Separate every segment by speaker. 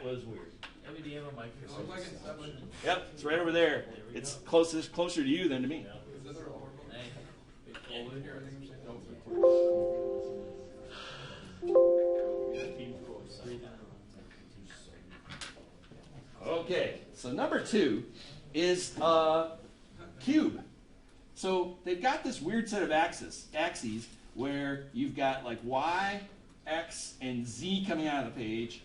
Speaker 1: was weird.
Speaker 2: Do you have a microphone?
Speaker 3: Like it's 7.
Speaker 4: Yep, it's right over there. It's closer to you than to me.
Speaker 3: Is this our overall?
Speaker 2: Hey.
Speaker 3: Over here, I think we should go.
Speaker 4: Okay, so number 2 is cube. So they've got this weird set of axes where you've got like y, x, and z coming out of the page,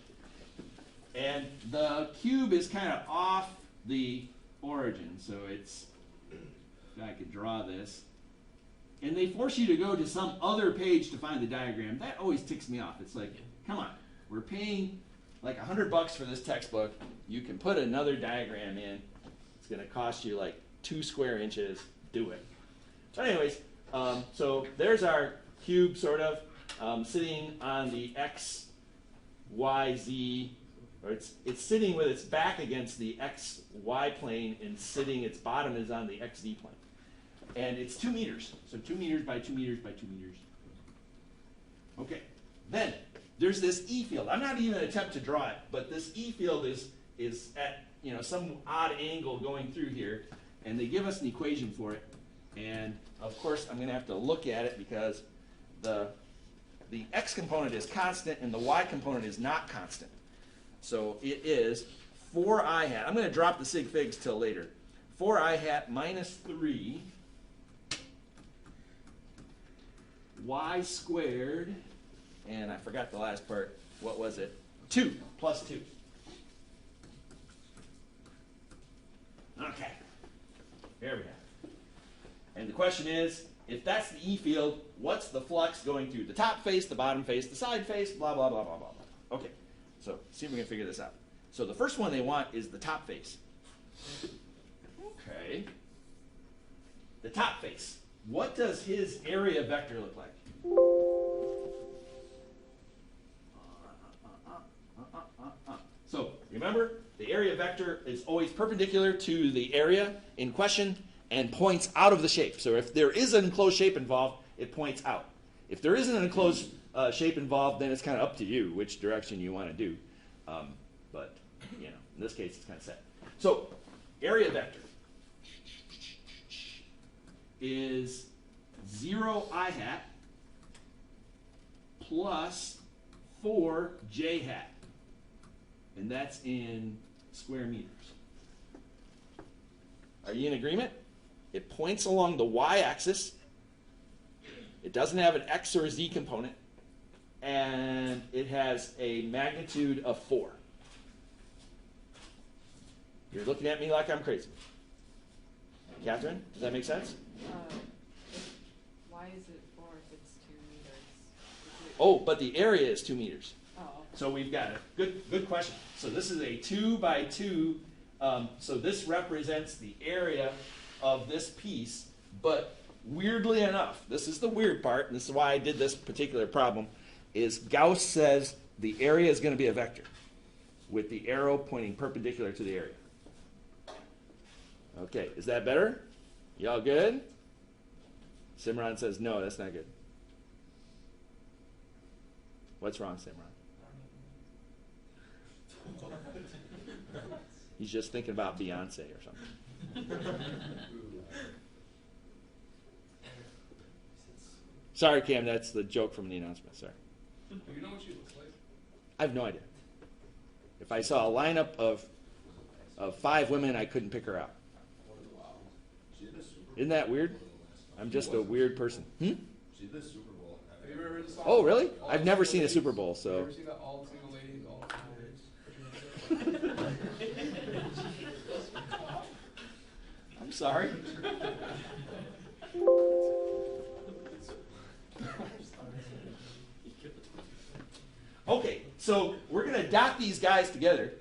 Speaker 4: and the cube is kind of off the origin. So it's, if I could draw this, and they force you to go to some other page to find the diagram. That always ticks me off. It's like, come on, we're paying like $100 for this textbook. You can put another diagram in. It's going to cost you like 2 square inches. Do it. So anyways, so there's our cube sort of sitting on the x, y, z, or it's sitting with its back against the x, y plane and sitting, its bottom is on the x, z plane. And it's 2 meters. So 2 meters by 2 meters by 2 meters. Okay. Then there's this E field. I'm not even going to attempt to draw it, but this E field is at some odd angle going through here, and they give us an equation for it. And of course, I'm going to have to look at it because the x component is constant and the y component is not constant. So it is 4I hat. I'm going to drop the sig figs till later. 4I hat minus 3 y squared, and I forgot the last part. What was it? 2 plus 2. Okay. There we go. And the question is, if that's the E field, what's the flux going through the top face, the bottom face, the side face, blah, blah, blah, blah, blah, blah. Okay, so see if we can figure this out. So the first one they want is the top face. Okay. The top face. What does his area vector look like? So remember, the area vector is always perpendicular to the area in question and points out of the shape. So if there is an enclosed shape involved, it points out. If there isn't an enclosed shape involved, then it's kind of up to you which direction you want to do. But in this case, it's kind of set. So area vector is 0I hat plus 4J hat. And that's in square meters. Are you in agreement? It points along the y-axis. It doesn't have an x or a z component. And it has a magnitude of 4. You're looking at me like I'm crazy. Catherine, does that make sense?
Speaker 5: Why is it 4 if it's 2 meters?
Speaker 4: Oh, but the area is 2 meters.
Speaker 5: Oh.
Speaker 4: So we've got a good question. So this is a 2 by 2. So this represents the area of this piece. But weirdly enough, this is the weird part, and this is why I did this particular problem, is Gauss says the area is going to be a vector with the arrow pointing perpendicular to the area. Okay, is that better? Y'all good? Simran says, no, that's not good. What's wrong, Simran? He's just thinking about Beyonce or something. Sorry, Cam, that's the joke from the announcement. Sorry.
Speaker 3: Do you know what she looks like?
Speaker 4: I have no idea. If I saw a lineup of 5 women, I couldn't pick her out. Isn't that weird? I'm just a weird person.
Speaker 3: She did the Super Bowl. Have you ever heard the song?
Speaker 4: Oh, really? I've never seen a Super Bowl,
Speaker 3: Have you
Speaker 4: so.
Speaker 3: ever seen that all single ladies, all single ladies?
Speaker 4: I'm sorry. Okay, so we're going to dot these guys together.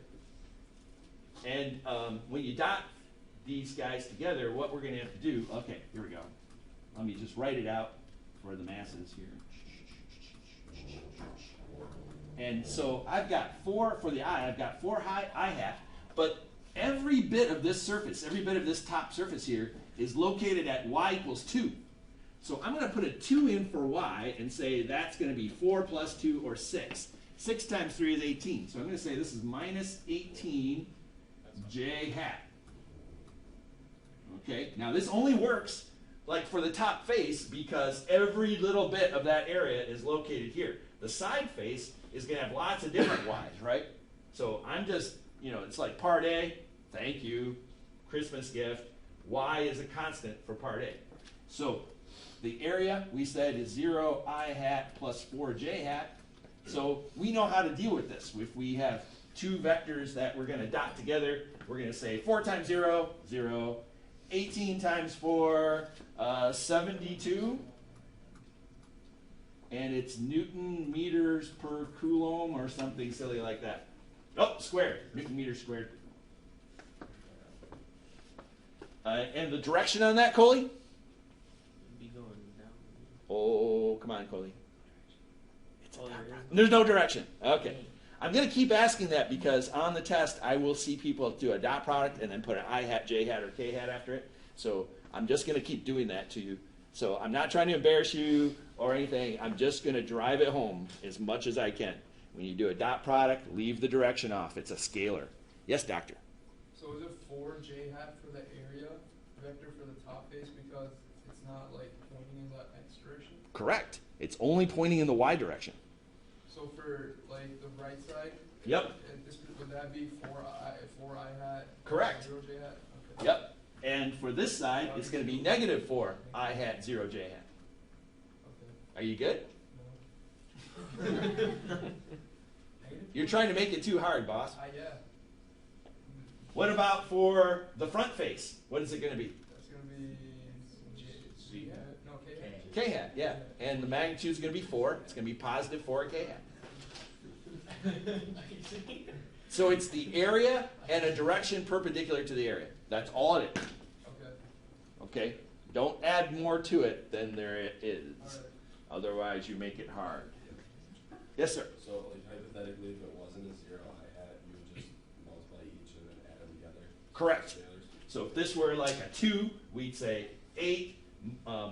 Speaker 4: And when you dot these guys together, what we're going to have to do, okay, here we go. Let me just write it out for the masses here. And so I've got 4 for the I, I've got 4 I hat, but every bit of this surface, every bit of this top surface here is located at y equals 2. So I'm going to put a 2 in for y and say that's going to be 4 plus 2 or 6. 6 times 3 is 18. So I'm going to say this is minus 18 j hat. Okay, now this only works like for the top face because every little bit of that area is located here. The side face is going to have lots of different y's, right? So I'm just, it's like part A, thank you, Christmas gift. Y is a constant for part A. So the area we said is 0 I hat plus 4 j hat. So we know how to deal with this. If we have two vectors that we're going to dot together, we're going to say 4 times 0, 0. 18 times 4, 72. And it's Newton meters per coulomb or something silly like that. Oh, squared. Newton meters squared. And the direction on that, Coley?
Speaker 2: Be going down.
Speaker 4: Oh, come on, Coley.
Speaker 2: Oh, there is.
Speaker 4: There's no direction. Okay. I'm going to keep asking that because on the test, I will see people do a dot product and then put an I hat, j hat, or k hat after it. So I'm just going to keep doing that to you. So I'm not trying to embarrass you or anything. I'm just going to drive it home as much as I can. When you do a dot product, leave the direction off. It's a scalar. Yes, doctor?
Speaker 3: So is it 4 j hat for the area vector for the top face because it's not like pointing in the x direction?
Speaker 4: Correct. It's only pointing in the y direction.
Speaker 3: So for like the right side,
Speaker 4: Yep.
Speaker 3: would that be 4 I hat?
Speaker 4: Correct.
Speaker 3: 0 j hat? Okay.
Speaker 4: Yep. And for this side, it's going to be negative 4 I hat 0 j hat.
Speaker 3: Okay.
Speaker 4: Are you good?
Speaker 3: No.
Speaker 4: You're trying to make it too hard, boss.
Speaker 3: Yeah.
Speaker 4: What about for the front face? What is it going to be?
Speaker 3: That's gonna be G hat. No, K hat.
Speaker 4: K hat, yeah. And the magnitude is going to be 4. It's going to be positive 4 K hat. So it's the area and a direction perpendicular to the area. That's all it is.
Speaker 3: Okay.
Speaker 4: Okay? Don't add more to it than there is.
Speaker 3: All right.
Speaker 4: Otherwise, you make it hard. Yes, sir.
Speaker 1: So, like, hypothetically, if it wasn't a 0 I hat, you would just multiply each and then add them together?
Speaker 4: Correct.
Speaker 1: Scalars?
Speaker 4: So if this were like a 2, we'd say 8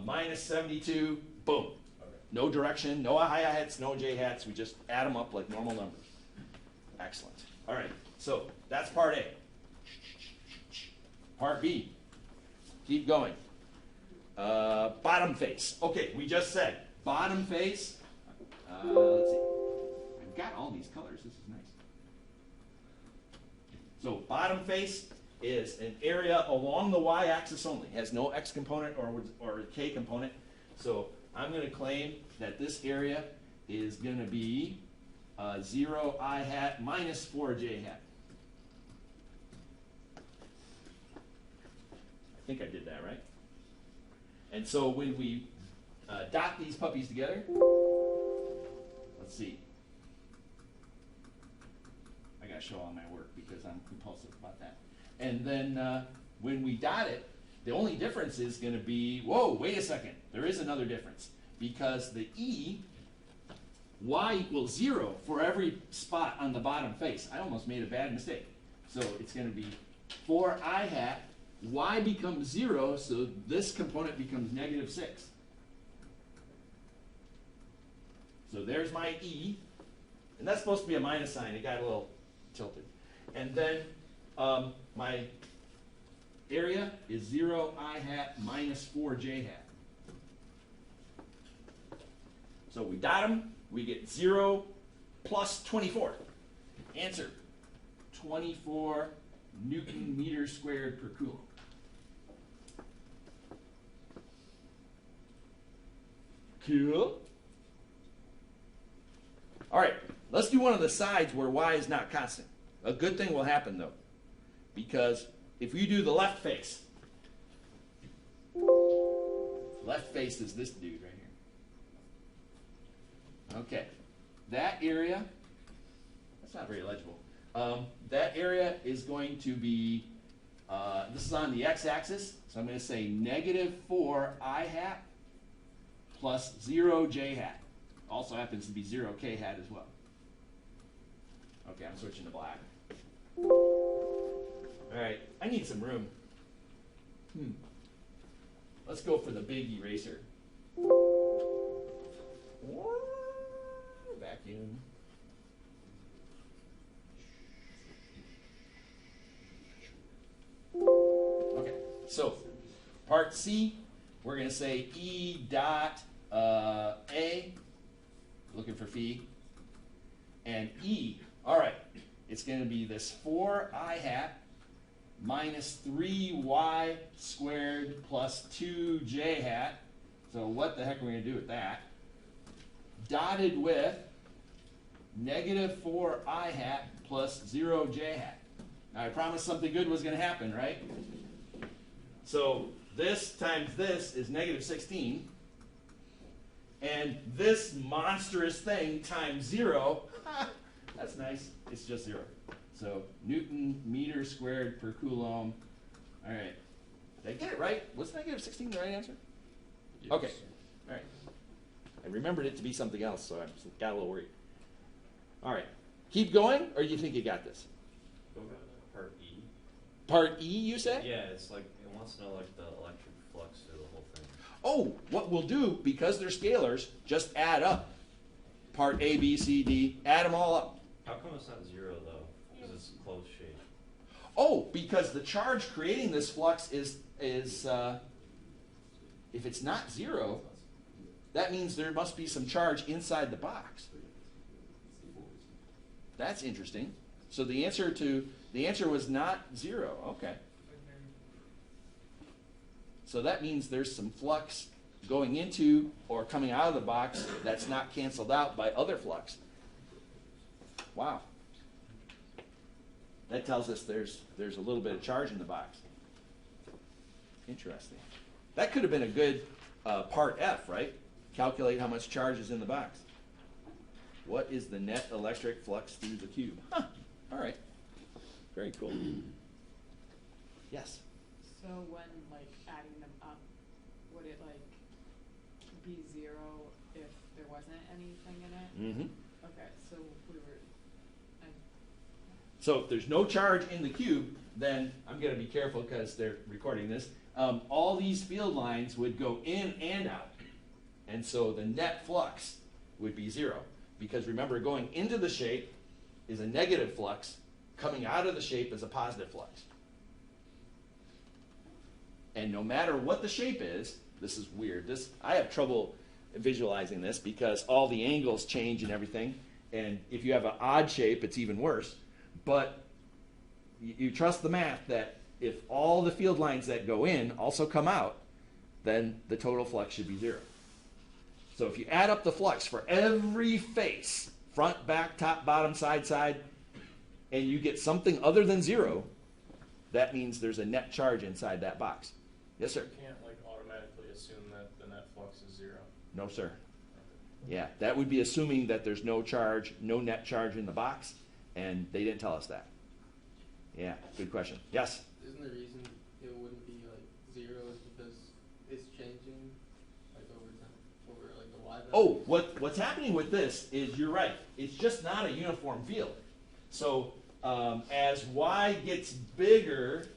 Speaker 4: minus 72, boom.
Speaker 1: Okay.
Speaker 4: No direction, no I hats, no j hats. We just add them up like normal numbers. Excellent. All right, so that's part A. Part B. Keep going. Bottom face. Okay, we just said bottom face. Let's see. I've got all these colors. This is nice. So bottom face is an area along the y-axis only. It has no x component or k component. So I'm going to claim that this area is going to be 0 I hat minus 4 j hat. I think I did that right. And so when we dot these puppies together, let's see. I got to show all my work because I'm compulsive about that. And then when we dot it, the only difference is going to be, whoa, wait a second. There is another difference. Because the y equals 0 for every spot on the bottom face. I almost made a bad mistake. So it's going to be 4 I hat. Y becomes 0, so this component becomes negative 6. So there's my e. And that's supposed to be a minus sign. It got a little tilted. And then my area is 0 I hat minus 4 j hat. So we dot them, we get 0 plus 24. Answer, 24 Newton meters squared per coulomb. Cool. All right, let's do one of the sides where y is not constant. A good thing will happen though, because if you do the left face is this dude right here. Okay, that area, that's not very legible. That area is going to be, this is on the x-axis, so I'm going to say negative 4 I hat plus 0 j hat. Also happens to be 0 k hat as well. Okay, I'm switching to black. All right, I need some room. Let's go for the big eraser. Vacuum. So, part C, we're going to say E dot A, looking for phi, and E. All right, it's going to be this 4I hat minus 3y squared plus 2j hat. So what the heck are we going to do with that? Dotted with negative 4I hat plus 0j hat. Now I promised something good was going to happen, right? So this times this is negative 16. And this monstrous thing times 0, that's nice, it's just 0. So Newton meter squared per Coulomb. All right. Did I get it right? Was negative 16 the right answer?
Speaker 1: Yes.
Speaker 4: Okay. All right. I remembered it to be something else, so I got a little worried. All right. Keep going, or do you think you got this?
Speaker 6: Go back to part E.
Speaker 4: Part E, you say?
Speaker 6: Yeah, it's like, it wants to know like the electric flux through the whole thing.
Speaker 4: Oh, what we'll do, because they're scalars, just add up. Part A, B, C, D, add them all up.
Speaker 6: How come it's not 0 though? Because it's a closed shape.
Speaker 4: Oh, because the charge creating this flux is if it's not 0, that means there must be some charge inside the box. That's interesting. So the answer was not 0. Okay. So that means there's some flux going into or coming out of the box that's not canceled out by other flux. Wow. That tells us there's a little bit of charge in the box. Interesting. That could have been a good part F, right? Calculate how much charge is in the box. What is the net electric flux through the cube? Huh. All right. Very cool. Yes.
Speaker 5: So when like adding them up, would it like be 0 if there wasn't anything in it?
Speaker 4: Mm-hmm.
Speaker 5: Okay, so we were.
Speaker 4: So if there's no charge in the cube, then I'm going to be careful because they're recording this. All these field lines would go in and out. And so the net flux would be 0. Because remember, going into the shape is a negative flux. Coming out of the shape is a positive flux. And no matter what the shape is, this is weird. I have trouble visualizing this because all the angles change and everything. And if you have an odd shape, it's even worse. But you trust the math that if all the field lines that go in also come out, then the total flux should be 0. So if you add up the flux for every face, front, back, top, bottom, side, and you get something other than 0, that means there's a net charge inside that box. Yes, sir?
Speaker 7: You can't like automatically assume that the net flux is 0.
Speaker 4: No, sir. Yeah, that would be assuming that there's no charge, no net charge in the box, and they didn't tell us that. Yeah, good question. Yes?
Speaker 3: Isn't the reason it wouldn't be like 0 is because it's changing like over time, over like the y value?
Speaker 4: Oh, what's happening with this is you're right. It's just not a uniform field. So as y gets bigger,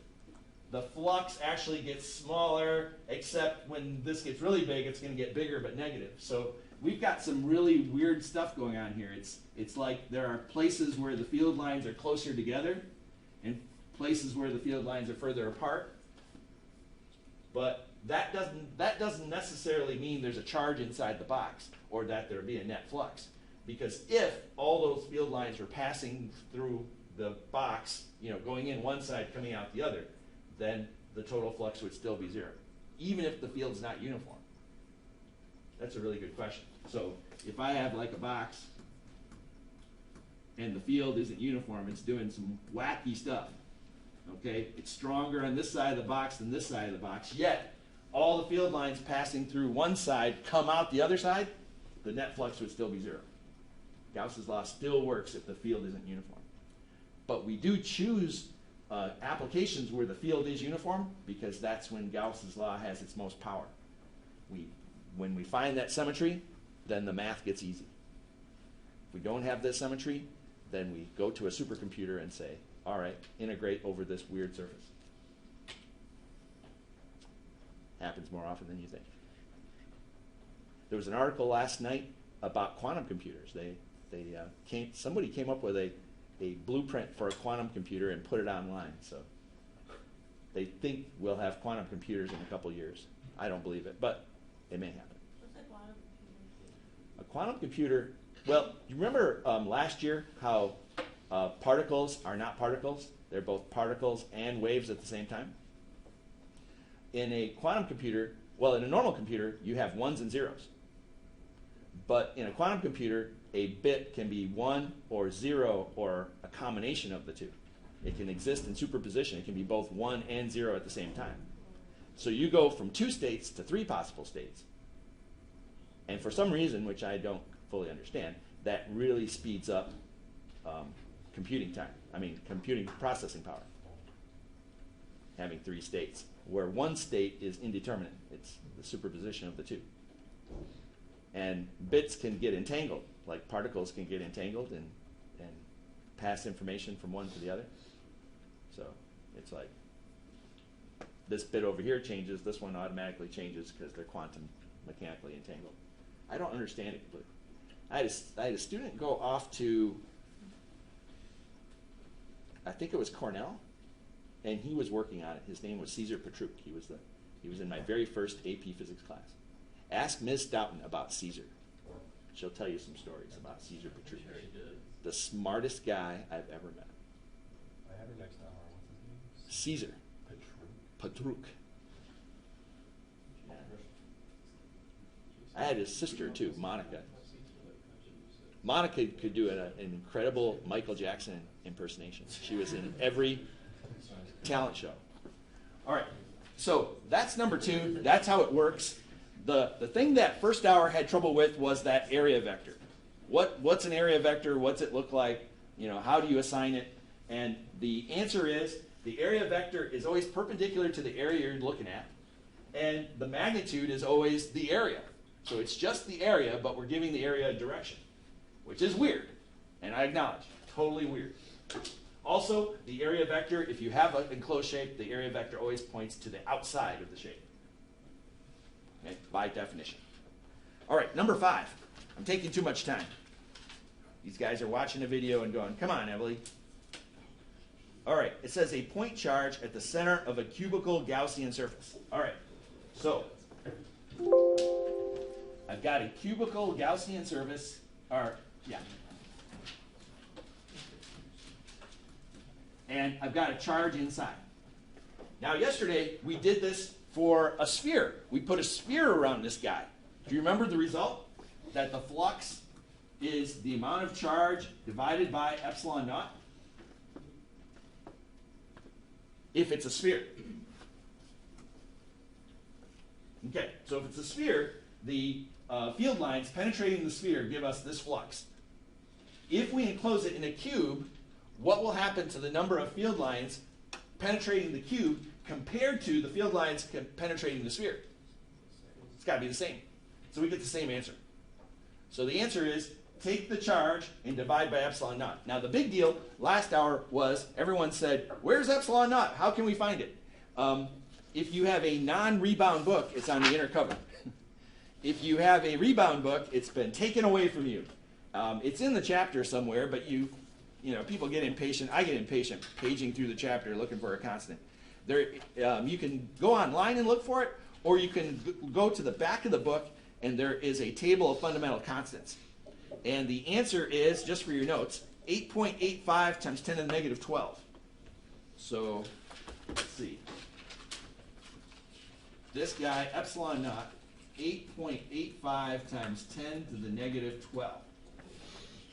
Speaker 4: the flux actually gets smaller, except when this gets really big, it's going to get bigger but negative. So we've got some really weird stuff going on here. It's like there are places where the field lines are closer together and places where the field lines are further apart. But that doesn't necessarily mean there's a charge inside the box or that there'll be a net flux. Because if all those field lines were passing through the box, going in one side, coming out the other, then the total flux would still be 0, even if the field's not uniform. That's a really good question. So if I have like a box and the field isn't uniform, it's doing some wacky stuff. Okay, it's stronger on this side of the box than this side of the box, yet all the field lines passing through one side come out the other side, the net flux would still be 0. Gauss's law still works if the field isn't uniform. But we do choose applications where the field is uniform because that's when Gauss's law has its most power. When we find that symmetry, then the math gets easy. If we don't have this symmetry, then we go to a supercomputer and say, all right, integrate over this weird surface. Happens more often than you think. There was an article last night about quantum computers. Somebody came up with a blueprint for a quantum computer and put it online. So They think we'll have quantum computers in a couple years. I don't believe it, but it may happen.
Speaker 8: What's a quantum computer?
Speaker 4: A quantum computer, well, you remember last year how particles are not particles? They're both particles and waves at the same time. In a quantum computer, well, in a normal computer, you have ones and zeros. But in a quantum computer, a bit can be 1 or 0 or a combination of the two. It can exist in superposition. It can be both 1 and 0 at the same time. So you go from 2 states to 3 possible states. And for some reason, which I don't fully understand, that really speeds up computing time. I mean, computing processing power. Having 3 states, where 1 state is indeterminate. It's the superposition of the two. And bits can get entangled, like particles can get entangled and pass information from one to the other. So it's like this bit over here changes, this one automatically changes because they're quantum mechanically entangled. I don't understand it completely. I had a student go off to, I think it was Cornell, and he was working on it. His name was Caesar Petruk. He was in my very first AP physics class. Ask Ms. Doughton about Caesar. She'll tell you some stories about Caesar Petruk. The smartest guy I've ever met.
Speaker 1: I have her next hour. What's his
Speaker 4: Caesar
Speaker 1: name?
Speaker 4: Petruk. I had his sister too, Monica. Monica could do an incredible Michael Jackson impersonation. She was in every talent show. All right, so that's number 2. That's how it works. The thing that first hour had trouble with was that area vector. What's an area vector? What's it look like? You know, how do you assign it? And the answer is the area vector is always perpendicular to the area you're looking at, and the magnitude is always the area. So it's just the area, but we're giving the area a direction, which is weird, and I acknowledge, totally weird. Also, the area vector, if you have an enclosed shape, the area vector always points to the outside of the shape. Okay, by definition. All right, number 5. I'm taking too much time. These guys are watching the video and going, come on, Emily. All right, it says a point charge at the center of a cubical Gaussian surface. All right, so I've got a cubical Gaussian surface, and I've got a charge inside. Now, yesterday, we did this for a sphere. We put a sphere around this guy. Do you remember the result? That the flux is the amount of charge divided by epsilon naught if it's a sphere. Okay, so if it's a sphere, the field lines penetrating the sphere give us this flux. If we enclose it in a cube, what will happen to the number of field lines penetrating the cube compared to the field lines penetrating the sphere? It's got to be the same. So we get the same answer. So the answer is take the charge and divide by epsilon naught. Now the big deal last hour was everyone said, where's epsilon naught? How can we find it? If you have a non-rebound book, it's on the inner cover. If you have a rebound book, it's been taken away from you. It's in the chapter somewhere, but you know, people get impatient. I get impatient paging through the chapter looking for a constant. You can go online and look for it, or you can go to the back of the book, and there is a table of fundamental constants. And the answer is, just for your notes, 8.85 times 10 to the negative 12. So, let's see. This guy, epsilon naught, 8.85 times 10 to the negative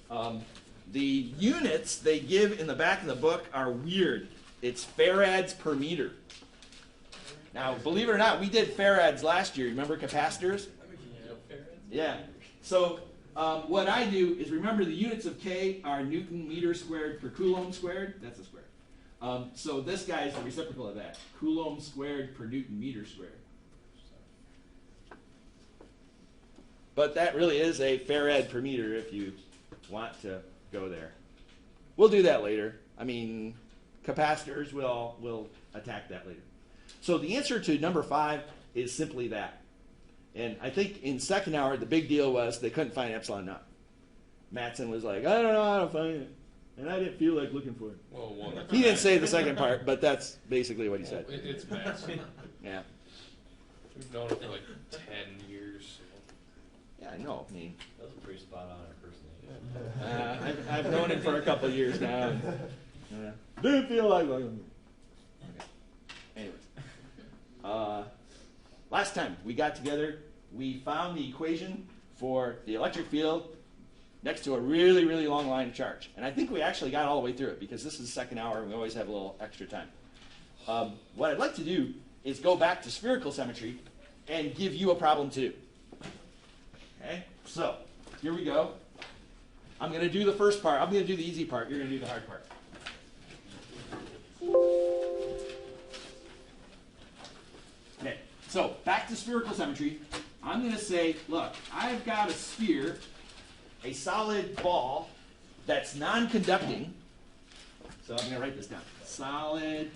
Speaker 4: 12. The units they give in the back of the book are weird. It's farads per meter. Now, believe it or not, we did farads last year. Remember capacitors? Yeah. So what I do is remember the units of K are Newton meter squared per Coulomb squared. That's a square. So this guy is the reciprocal of that. Coulomb squared per Newton meter squared. But that really is a farad per meter if you want to go there. We'll do that later. I mean, capacitors, we'll attack that later. So the answer to number 5 is simply that. And I think in second hour, the big deal was they couldn't find epsilon naught. Mattson was like, I don't know how to find it. And I didn't feel like looking for it.
Speaker 7: Well, one.
Speaker 4: He didn't say the second part, but that's basically what he said.
Speaker 7: It's massive.
Speaker 4: Yeah.
Speaker 7: We've known it for like 10 years.
Speaker 4: Yeah, I know. I mean,
Speaker 6: That was a pretty spot on impersonation.
Speaker 4: I've known him for a couple of years now. And, didn't feel like looking. Okay. Anyways, last time we got together, we found the equation for the electric field next to a really, really long line of charge. And I think we actually got all the way through it because this is the second hour and we always have a little extra time. What I'd like to do is go back to spherical symmetry and give you a problem to do. Okay? So, here we go. I'm going to do the first part. I'm going to do the easy part. You're going to do the hard part. Okay, so back to spherical symmetry. I'm going to say, look, I've got a sphere, a solid ball that's non-conducting. So I'm going to write this down. Solid,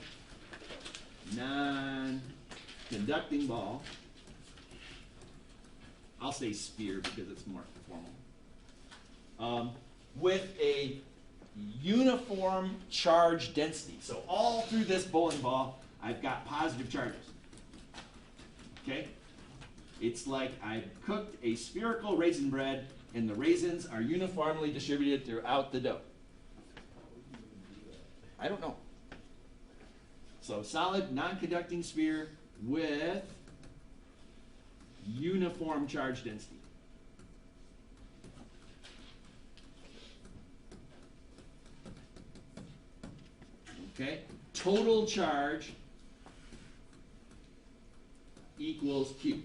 Speaker 4: non-conducting ball. I'll say sphere because it's more formal. With a uniform charge density. So all through this bowling ball, I've got positive charges. Okay? It's like I've cooked a spherical raisin bread, and the raisins are uniformly distributed throughout the dough. I don't know. So solid, non-conducting sphere with uniform charge density. Okay? Total charge equals Q.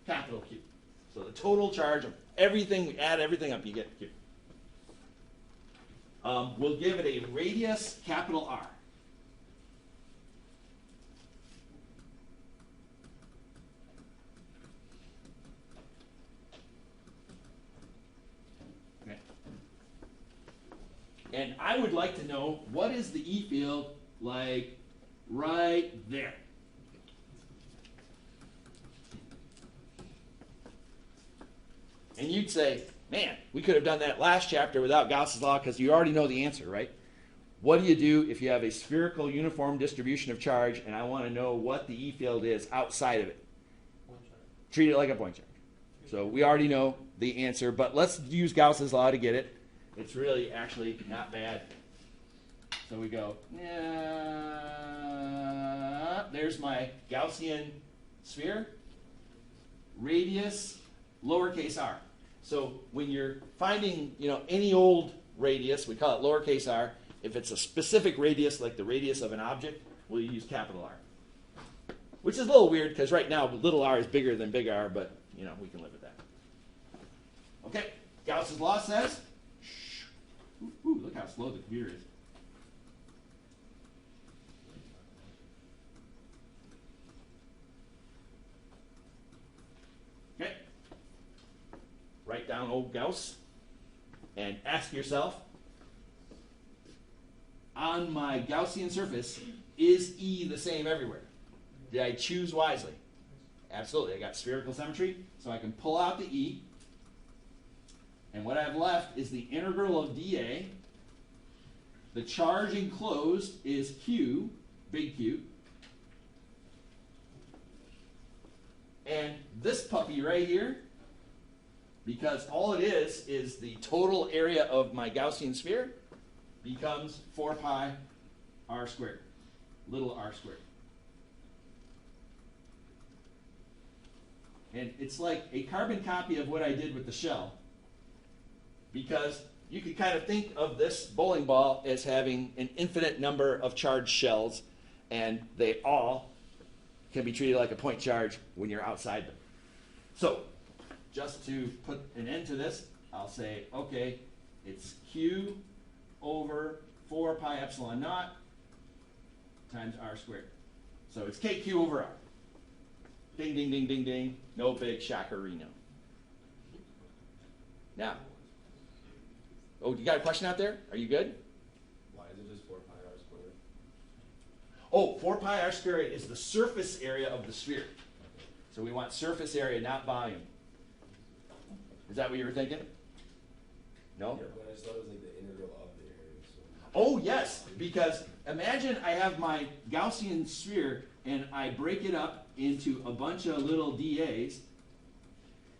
Speaker 4: Capital Q. So the total charge of everything, we add everything up, you get Q. We'll give it a radius, capital R. Okay. And I would like to know, what is the E field like right there? And you'd say, man, we could have done that last chapter without Gauss's law because you already know the answer, right? What do you do if you have a spherical uniform distribution of charge and I want to know what the E field is outside of it? Treat it like a point charge. So we already know the answer, but let's use Gauss's law to get it. It's really actually not bad. So we go, there's my Gaussian sphere, radius, lowercase r. So when you're finding, any old radius, we call it lowercase r. If it's a specific radius, like the radius of an object, we'll use capital R. Which is a little weird because right now little r is bigger than big R, but we can live with that. Okay, Gauss's law says, ooh, look how slow the computer is. Okay. Write down old Gauss and ask yourself, on my Gaussian surface, is E the same everywhere? Did I choose wisely? Absolutely. I got spherical symmetry, so I can pull out the E. And what I have left is the integral of dA. The charge enclosed is Q, big Q. And this puppy right here, because all it is the total area of my Gaussian sphere, becomes 4 pi r squared, little r squared. And it's like a carbon copy of what I did with the shell, because you could kind of think of this bowling ball as having an infinite number of charged shells, and they all can be treated like a point charge when you're outside them. So, just to put an end to this, I'll say, okay, it's Q over 4 pi epsilon naught times r squared. So it's KQ over r. Ding, ding, ding, ding, ding. No big shockerino. Now, oh, you got a question out there? Are you good?
Speaker 1: Why is it just 4 pi r squared?
Speaker 4: Oh, 4 pi r squared is the surface area of the sphere. So we want surface area, not volume. Is that what you were thinking? No?
Speaker 1: Yeah, but I just thought it was like the integral of the area.
Speaker 4: Oh, yes, because imagine I have my Gaussian sphere and I break it up into a bunch of little dAs,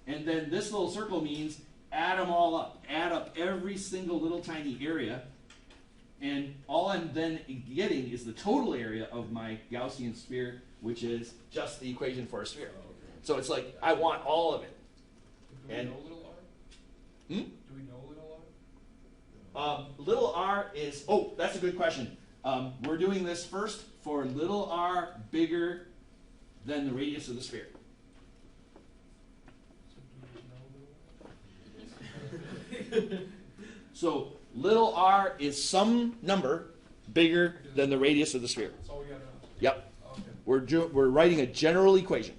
Speaker 4: and then this little circle means add them all up. Add up every single little tiny area, and all I'm then getting is the total area of my Gaussian sphere, which is just the equation for a sphere.
Speaker 1: Oh, okay.
Speaker 4: So it's like I want all of it.
Speaker 3: Do we
Speaker 4: And-
Speaker 3: know little r?
Speaker 4: Hmm?
Speaker 3: Do we know little r?
Speaker 4: Little r is, oh, that's a good question. We're doing this first for little r bigger than the radius of the sphere.
Speaker 3: So do we know little r?
Speaker 4: So little r is some number bigger than the radius of the sphere.
Speaker 3: That's all we gotta know.
Speaker 4: Yep.
Speaker 3: Okay.
Speaker 4: We're writing a general equation.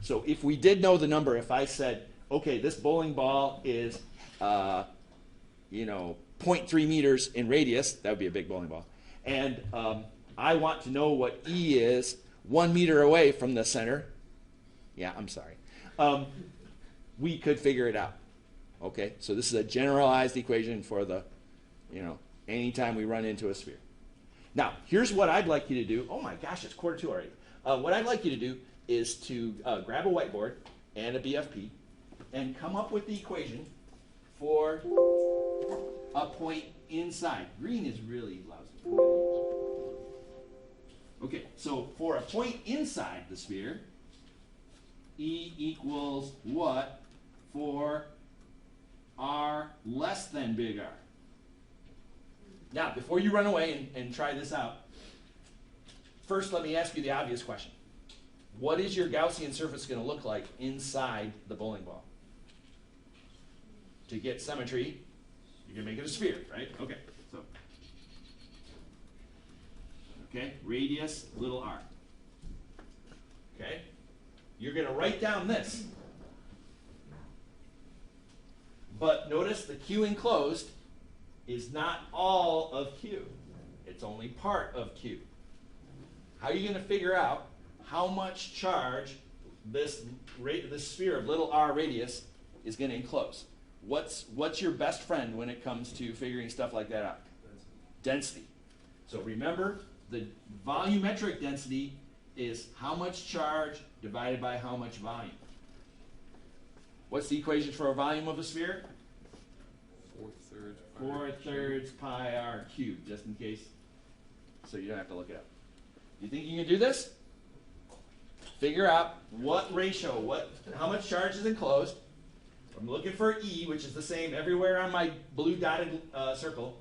Speaker 4: So if we did know the number, if I said, okay, this bowling ball is, 0.3 meters in radius, that would be a big bowling ball. And I want to know what E is 1 meter away from the center. Yeah, I'm sorry. We could figure it out. Okay, so this is a generalized equation for the, anytime we run into a sphere. Now, here's what I'd like you to do. Oh my gosh, it's 1:45 already. What I'd like you to do is to grab a whiteboard and a BFP and come up with the equation for a point inside. Green is really lousy. Okay, so for a point inside the sphere, E equals what for r less than big R? Now, before you run away and try this out, first let me ask you the obvious question. What is your Gaussian surface going to look like inside the bowling ball? To get symmetry, you're going to make it a sphere, right? Okay, so. Okay, radius, little r. Okay? You're going to write down this. But notice the Q enclosed is not all of Q. It's only part of Q. How are you going to figure out how much charge this sphere of little r radius is going to enclose? What's your best friend when it comes to figuring stuff like that out? Density. So remember, the volumetric density is how much charge divided by how much volume. What's the equation for a volume of a sphere? 4/3 pi r cubed, just in case, so you don't have to look it up. You think you can do this? Figure out what ratio, how much charge is enclosed. I'm looking for E, which is the same everywhere on my blue dotted circle.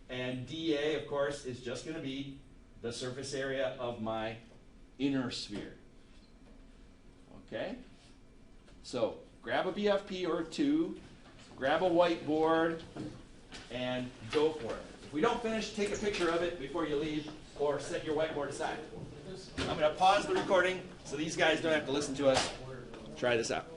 Speaker 4: And dA, of course, is just going to be the surface area of my inner sphere. Okay? So grab a BFP or two, grab a whiteboard, and go for it. If we don't finish, take a picture of it before you leave, or set your whiteboard aside. I'm going to pause the recording so these guys don't have to listen to us try this out.